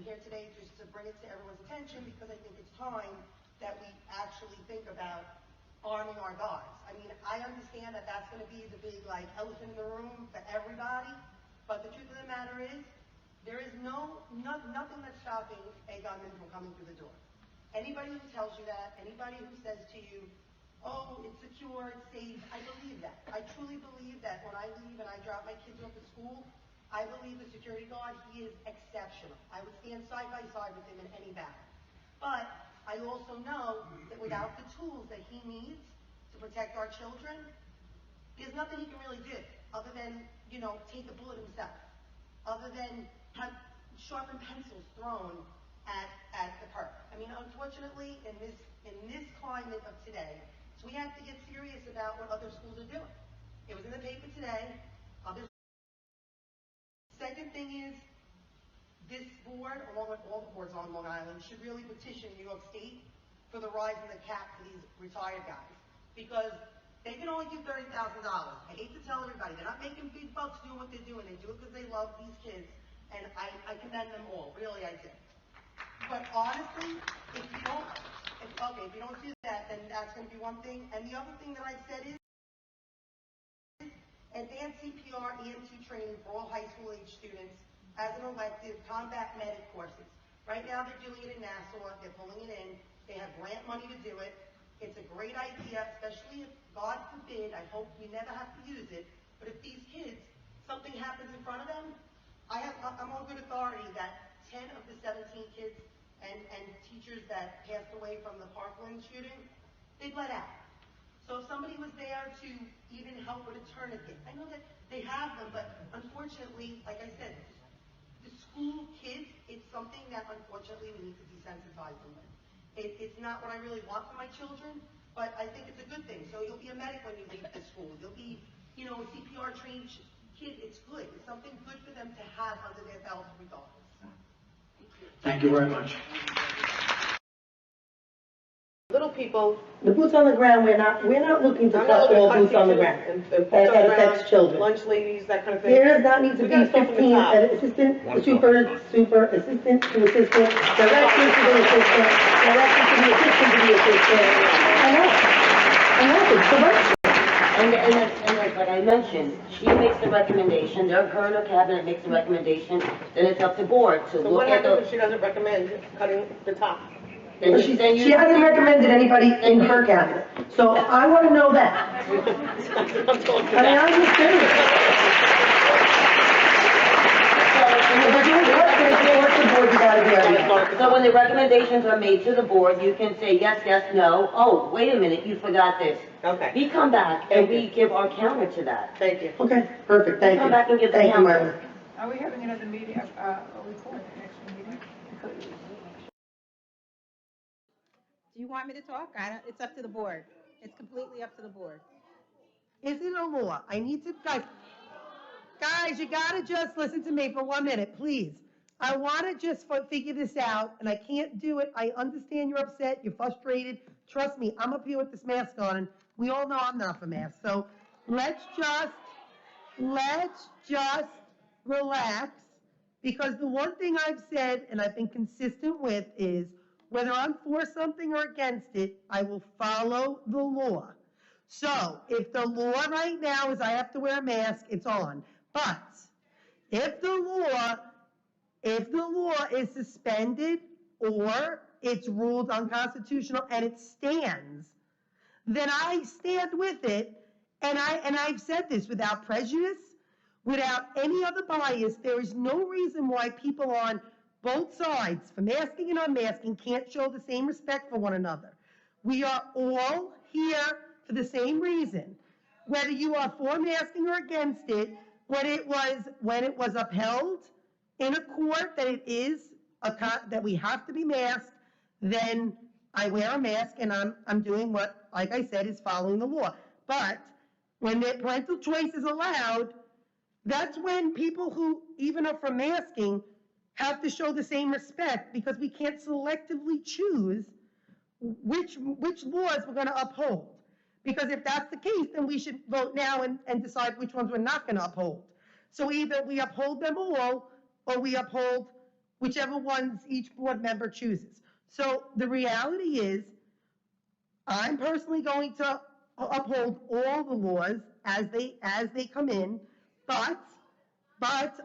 I'm here today just to bring it to everyone's attention because I think it's time that we actually think about arming our guards. I mean, I understand that that's going to be the big, like, elephant in the room for everybody, but the truth of the matter is, there is nothing that's stopping a gunman from coming through the door. Anybody who tells you that, anybody who says to you, oh, it's secure, it's safe, I believe that. I truly believe that when I leave and I drop my kids off at school, I believe the security guard, he is exceptional. I would stand side by side with him in any battle. But I also know that without the tools that he needs to protect our children, there's nothing he can really do other than, take a bullet himself, other than have sharpened pencils thrown at the perp. I mean, unfortunately, in this climate of today, so we have to get serious about what other schools are doing. It was in the paper today. Second thing is, this board, along with all the boards on Long Island, should really petition New York State for the rise in the cap for these retired guys. Because they can only give $30,000. I hate to tell everybody, they're not making big bucks doing what they're doing. They do it because they love these kids. And I commend them all, really I do. But honestly, if you don't do that, then that's going to be one thing. And the other thing that I've said is advanced CPR EMT training for all high school age students as an elective combat medic courses. Right now they're doing it in Nassau, they're pulling it in, they have grant money to do it. It's a great idea, especially if, God forbid, I hope we never have to use it, but if these kids, something happens in front of them, I'm on good authority that 10 of the 17 kids and teachers that passed away from the Parkland shooting, they bled out. So if somebody was there to even help with a tourniquet, I know that they have them, but unfortunately, like I said, the school kids, it's something that unfortunately we need to desensitize them with. It's not what I really want for my children, but I think it's a good thing. So you'll be a medic when you leave the school. You'll be, a CPR trained kid. It's good. It's something good for them to have under their belt regardless. Thank you very much. Little people. The boots on the ground, we're not looking to cut all boots on the ground. That affects children. Lunch ladies, that kind of thing. There does not need to be 15 assistant, super assistant to assistant, director to the assistant, director to the assistant to the assistant. I know, it's the right. And like I mentioned, she makes the recommendation, her and her cabinet makes the recommendation, then it's up to board to So look what at happens if she doesn't recommend cutting the top? She hasn't recommended anybody in her cabinet, so I want to know that. I'm just serious. So when the recommendations are made to the board, you can say yes, yes, no. Oh, wait a minute, you forgot this. Okay. We come back and we give our counter to that. Thank you. Okay, perfect, thank you. Come back and give the Thank you, counter. Myla. Are we having another meeting, a report at the next meeting? Do you want me to talk? It's up to the board. It's completely up to the board. Is it a law? I need to, guys, you gotta just listen to me for 1 minute, please. I wanna just figure this out, and I can't do it. I understand you're upset, you're frustrated. Trust me, I'm up here with this mask on, and we all know I'm not for masks. So let's just relax, because the one thing I've said, and I've been consistent with, is whether I'm for something or against it, I will follow the law. So if the law right now is I have to wear a mask, it's on. But if the law is suspended or it's ruled unconstitutional and it stands, then I stand with it. And I've said this without prejudice, without any other bias. There is no reason why people on both sides, for masking and unmasking, can't show the same respect for one another. We are all here for the same reason. Whether you are for masking or against it, when it was upheld in a court that we have to be masked, then I wear a mask and I'm doing what, like I said, is following the law. But when the parental choice is allowed, that's when people who even are for masking have to show the same respect, because we can't selectively choose which laws we're going to uphold. Because if that's the case, then we should vote now and decide which ones we're not going to uphold. So either we uphold them all, or we uphold whichever ones each board member chooses. So the reality is, I'm personally going to uphold all the laws as they come in, but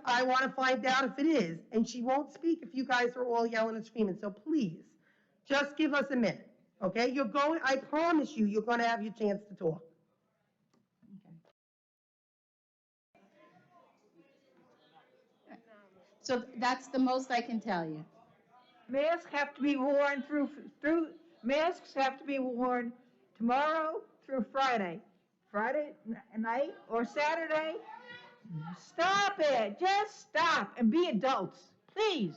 I want to find out if it is, and she won't speak if you guys are all yelling and screaming, so please, just give us a minute, okay? I promise you're going to have your chance to talk. So that's the most I can tell you. Masks have to be worn masks have to be worn tomorrow through Friday. Friday night or Saturday. Stop it. Just stop and be adults, please.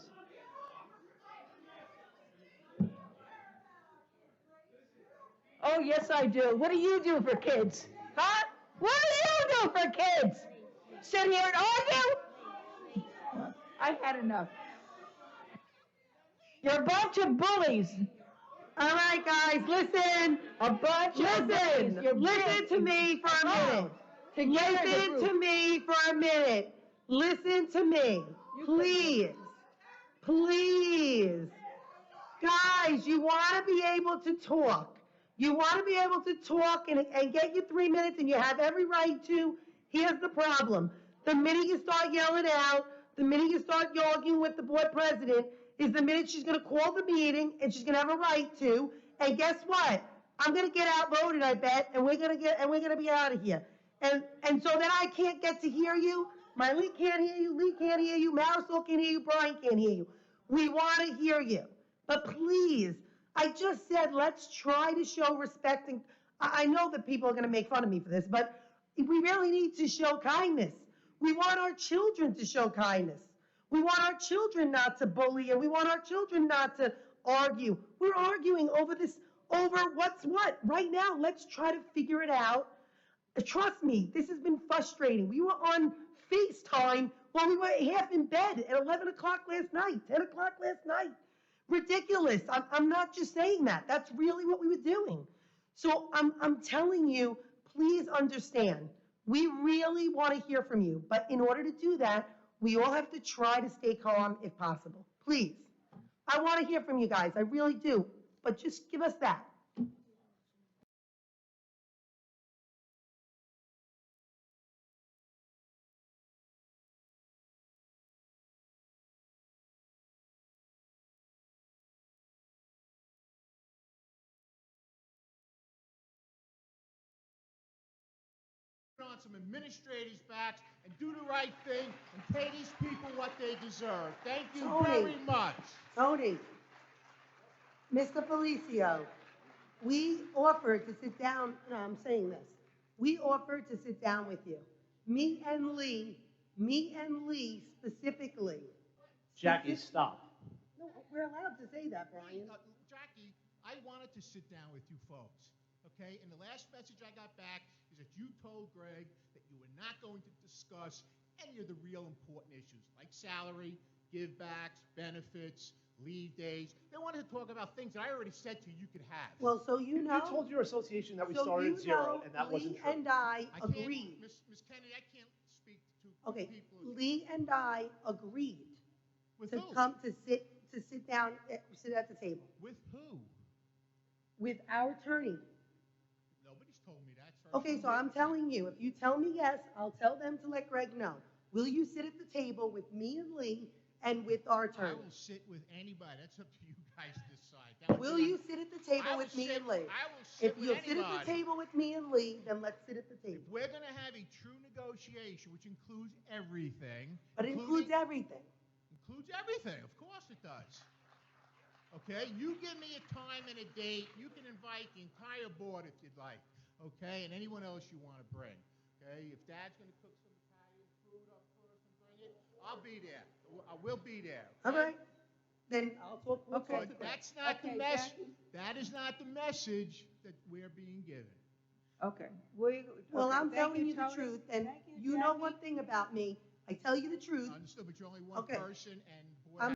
Oh, yes, I do. What do you do for kids? Huh? What do you do for kids? Sit here and argue? I had enough. You're a bunch of bullies. All right, guys, listen. A bunch of bullies. Listen to me for a minute. Listen to me for a minute. Listen to me. Please. Please. Guys, you want to be able to talk. You want to be able to talk and get your 3 minutes, and you have every right to. Here's the problem. The minute you start yelling out, the minute you start arguing with the board president, is the minute she's going to call the meeting, and she's going to have a right to. And guess what? I'm going to get outvoted, I bet, and we're going to be out of here. And so then I can't get to hear you. Miley can't hear you. Lee can't hear you. Marisol can't hear you. Brian can't hear you. We want to hear you. But please, I just said, let's try to show respect. And I know that people are going to make fun of me for this, but we really need to show kindness. We want our children to show kindness. We want our children not to bully, and we want our children not to argue. We're arguing over what's what. Right now, let's try to figure it out. Trust me, this has been frustrating. We were on FaceTime while we were half in bed at 11 o'clock last night, 10 o'clock last night. Ridiculous. I'm not just saying that. That's really what we were doing. So I'm telling you, please understand. We really want to hear from you. But in order to do that, we all have to try to stay calm if possible. Please. I want to hear from you guys. I really do. But just give us that. On some administrators' backs and do the right thing and pay these people what they deserve. Thank you very much. Tony, Mr. Felicio, we offered to sit down, no, I'm saying this. We offered to sit down with you. Me and Lee specifically. Jackie, stop. No, we're allowed to say that, Brian. Jackie, I wanted to sit down with you folks, okay? And the last message I got back is that you told Greg that you were not going to discuss any of the real important issues, like salary, give-backs, benefits, leave days. They wanted to talk about things that I already said to you could have. Well, so you know. You told your association that we started at zero, and that wasn't true. Lee and I agreed. Ms. Kennedy, I can't speak to Okay, people. Lee and I agreed With to who? come to sit down, sit at the table With who? with our attorney. Nobody's told me that. Okay, so I'm telling you, if you tell me yes, I'll tell them to let Greg know. Will you sit at the table with me and Lee and with our I attorney? will sit with anybody. That's up to you guys to decide. Will you sit at the table with me and Lee? I will sit If with you'll anybody. sit at the table with me and Lee, then let's sit at the If table. we're going to have a true negotiation, which includes everything. But it includes everything. Includes everything. Of course it does. Okay? You give me a time and a date. You can invite the entire board if you'd like. Okay? And anyone else you want to bring. Okay? If Dad's going to cook some Italian food up first and bring it, I'll be there. I will be there. All right? Then I'll talk. We'll Okay. talk to Greg. That's not the Okay, message. Jackie. That is not the message that we're being given. Okay. Well, I'm Thank telling you the Tony. truth, and Thank you know Jackie. one thing about me. I tell you the truth. Understood, but you're only one Okay. person, and boy, I'm